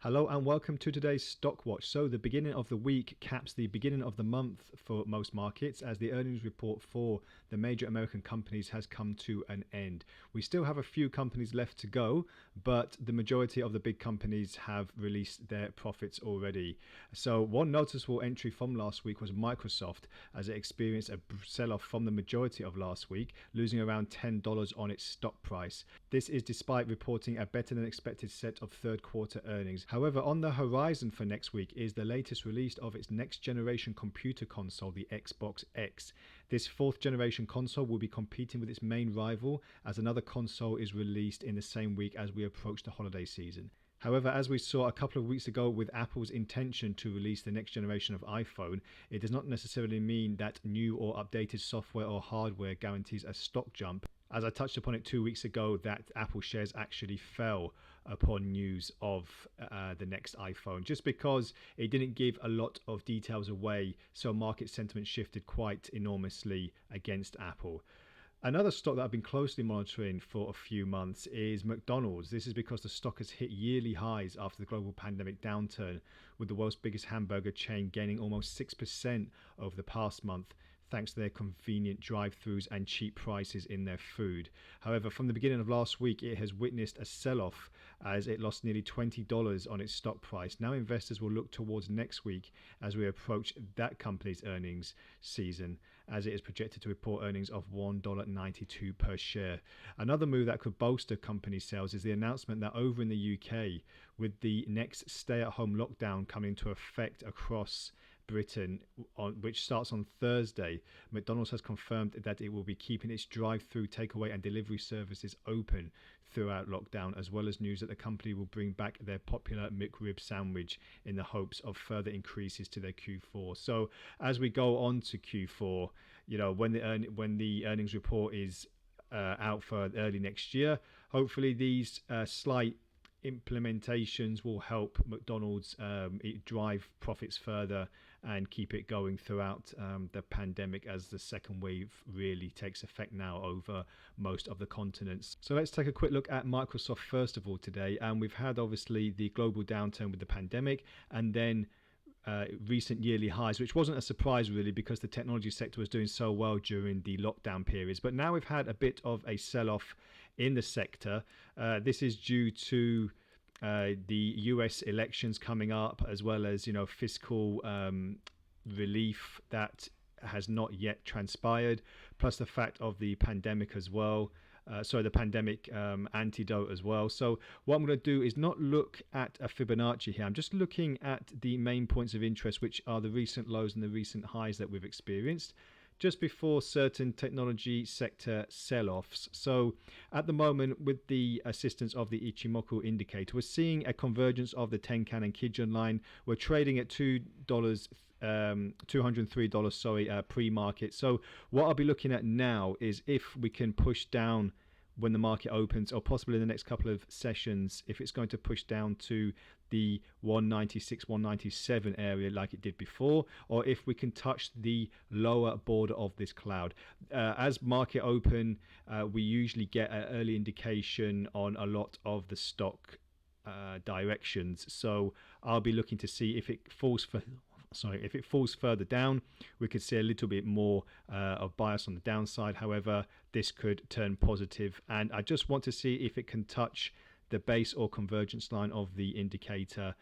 Hello and welcome to today's Stock Watch. So the beginning of the week caps the beginning of the month for most markets as the earnings report for the major American companies has come to an end. We still have a few companies left to go, but the majority of the big companies have released their profits already. So one noticeable entry from last week was Microsoft, as it experienced a sell-off from the majority of last week, losing around $10 on its stock price. This is despite reporting a better than expected set of third quarter earnings. However, on the horizon for next week is the latest release of its next generation computer console, the Xbox X. This fourth generation console will be competing with its main rival as another console is released in the same week as we approach the holiday season. However, as we saw a couple of weeks ago with Apple's intention to release the next generation of iPhone, it does not necessarily mean that new or updated software or hardware guarantees a stock jump. As I touched upon it 2 weeks ago, that Apple shares actually fell upon news of the next iPhone, just because it didn't give a lot of details away, so market sentiment shifted quite enormously against Apple. Another stock that I've been closely monitoring for a few months is McDonald's. This is because the stock has hit yearly highs after the global pandemic downturn, with the world's biggest hamburger chain gaining almost 6% over the past month, thanks to their convenient drive-thrus and cheap prices in their food. However, from the beginning of last week, it has witnessed a sell-off as it lost nearly $20 on its stock price. Now investors will look towards next week as we approach that company's earnings season, as it is projected to report earnings of $1.92 per share. Another move that could bolster company sales is the announcement that over in the UK, with the next stay-at-home lockdown coming into effect across Britain, which starts on Thursday, McDonald's has confirmed that it will be keeping its drive-thru takeaway and delivery services open throughout lockdown, as well as news that the company will bring back their popular McRib sandwich in the hopes of further increases to their Q4. So as we go on to Q4, when the earnings report is out for early next year, hopefully these slight implementations will help McDonald's drive profits further and keep it going throughout the pandemic, as the second wave really takes effect now over most of the continents. So let's take a quick look at Microsoft first of all today. And we've had obviously the global downturn with the pandemic, and then recent yearly highs, which wasn't a surprise really because the technology sector was doing so well during the lockdown periods. But now we've had a bit of a sell-off in the sector. This is due to the US elections coming up, as well as fiscal relief that has not yet transpired, plus the fact of the pandemic as well. The pandemic antidote as well. So what I'm going to do is not look at a Fibonacci here. I'm just looking at the main points of interest, which are the recent lows and the recent highs that we've experienced just before certain technology sector sell-offs. So at the moment, with the assistance of the Ichimoku indicator, we're seeing a convergence of the Tenkan and Kijun line. We're trading at $203 pre-market. So what I'll be looking at now is if we can push down when the market opens, or possibly in the next couple of sessions, if it's going to push down to the 196, 197 area like it did before, or if we can touch the lower border of this cloud. As market open, we usually get an early indication on a lot of the stock directions. So I'll be looking to see if it falls further down, we could see a little bit more of bias on the downside. However, this could turn positive, and I just want to see if it can touch the base or convergence line of the indicator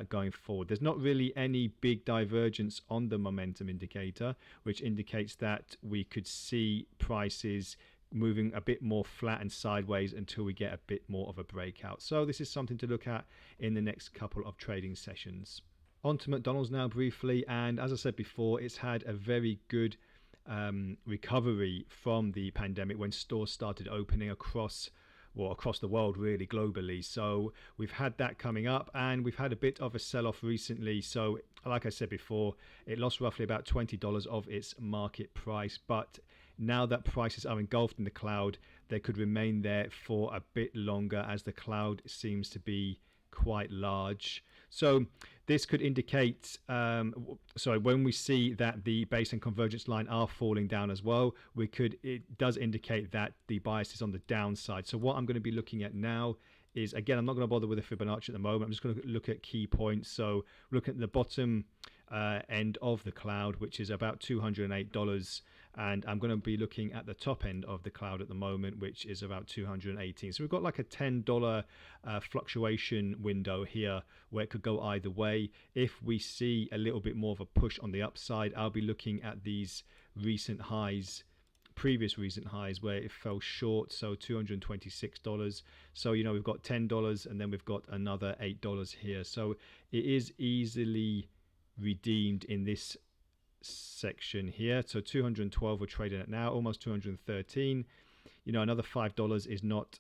going forward. There's not really any big divergence on the momentum indicator, which indicates that we could see prices moving a bit more flat and sideways until we get a bit more of a breakout. So this is something to look at in the next couple of trading sessions. On to McDonald's now briefly, and as I said before, it's had a very good recovery from the pandemic when stores started opening across the world, really globally. So we've had that coming up, and we've had a bit of a sell-off recently. So like I said before, it lost roughly about $20 of its market price, but now that prices are engulfed in the cloud, they could remain there for a bit longer as the cloud seems to be quite large. So this could indicate, when we see that the base and convergence line are falling down as well, it does indicate that the bias is on the downside. So what I'm going to be looking at now is, again, I'm not going to bother with the Fibonacci at the moment. I'm just going to look at key points. So look at the bottom end of the cloud, which is about $208, and I'm going to be looking at the top end of the cloud at the moment, which is about $218. So we've got like a $10 fluctuation window here where it could go either way. If we see a little bit more of a push on the upside, I'll be looking at these recent highs, previous recent highs, where it fell short, so $226. So we've got $10 and then we've got another $8 here, so it is easily redeemed in this section here. So 212 we're trading at now, almost 213. Another $5 is not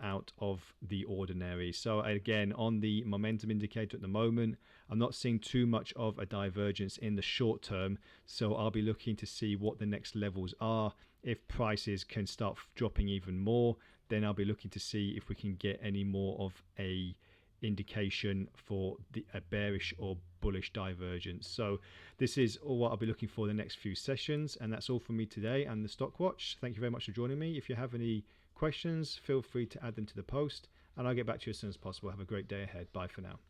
out of the ordinary. So again, on the momentum indicator at the moment, I'm not seeing too much of a divergence in the short term, so I'll be looking to see what the next levels are. If prices can start dropping even more, then I'll be looking to see if we can get any more of a indication for a bearish or bullish divergence. So this is all what I'll be looking for the next few sessions, and that's all from me today and the Stock Watch. Thank you very much for joining me. If you have any questions, feel free to add them to the post, and I'll get back to you as soon as possible. Have a great day ahead. Bye for now.